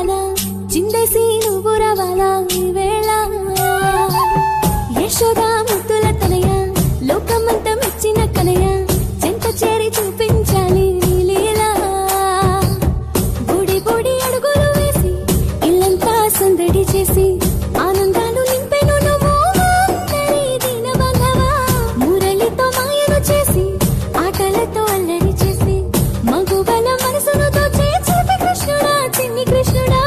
రావాలా చిందేసి నువ్వు రావాలా ఈ వేళ యశోదా ముద్దుల తనయ లోకమంతా మెచ్చిన కనయ చెంత చేరి చూపించాలి లీలా బుడి బుడి అడుగులు వేసి ఇల్లంతా సందడి చేసి ఆనందాలు నింపెను నువ్వు దీన బంధవా మురళితో మాయను చేసి ఆటలతో అల్లరి చేసి మగువల మనసును దోచే చూపి కృష్ణుడా చిన్ని కృష్ణుడా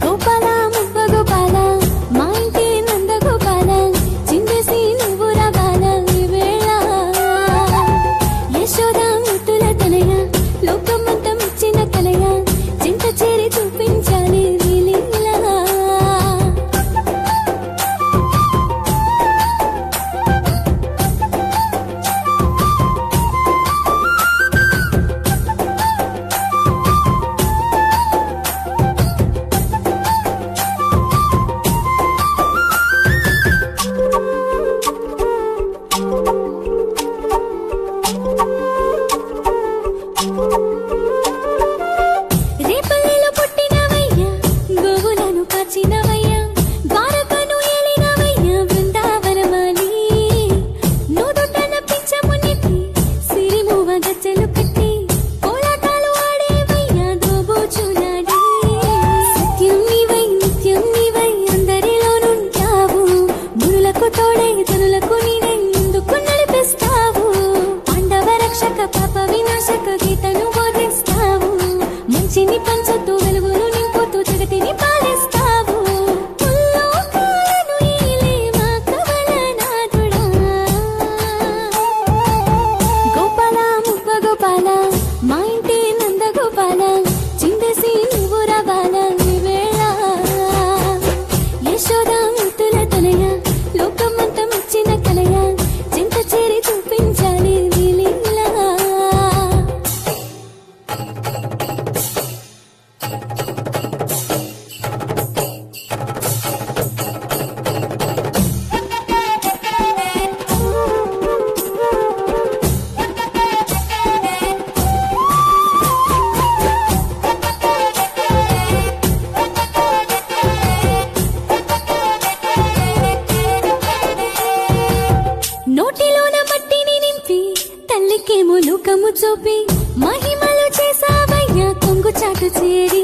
గోపాల మువ్వ గోపాల మా ఇంటి నంద గోపాల చిందేసి నువ్వు రావాలా ఈ వేళ యశోదా ముద్దుల తనయ లోకమంతా మెచ్చిన కలయ చింత చేరి చూపించాలి లీలా రేపల్లిలో పుట్టినవయ్యా గోవులను కాచినవయ్యా ద్వారకను ఏలినవయ్యా బృందావనమాలి నూదుటన పింఛము నెట్టి సిరిమూవ గజ్జలు కట్టి కోలాటాలు ఆడేవయ్యా దోబూచులాడి సత్యం నీవై నిత్యం నీవై అందరిలోనుంటావు మునులకు తోడై తనులకు నీడై ముందుకు నడిపిస్తావు పాండవ రక్షక పాప వినాశక గీతను బోధిస్తావు మంచిని పంచుతూ వెలుగును నింపుతూ జగతిని పాలిస్తావు ముల్లోకాలను ఏలే మా కవలనాథుడా గోపాల మువ్వ గోపాల మా ఇంటి నంద గోపాల చిందేసి నువ్వు రావాలా ఈ వేళ యశోదా ముద్దుల తనయ లోకమంతా మెచ్చిన కలయ చింత చేరి చూపించాలి లీలా నోటిలోన మట్టిని నింపి తల్లికేమో లోకము చూపి మహిమలు చేసావయ్యా కొంగు చాటు చేరి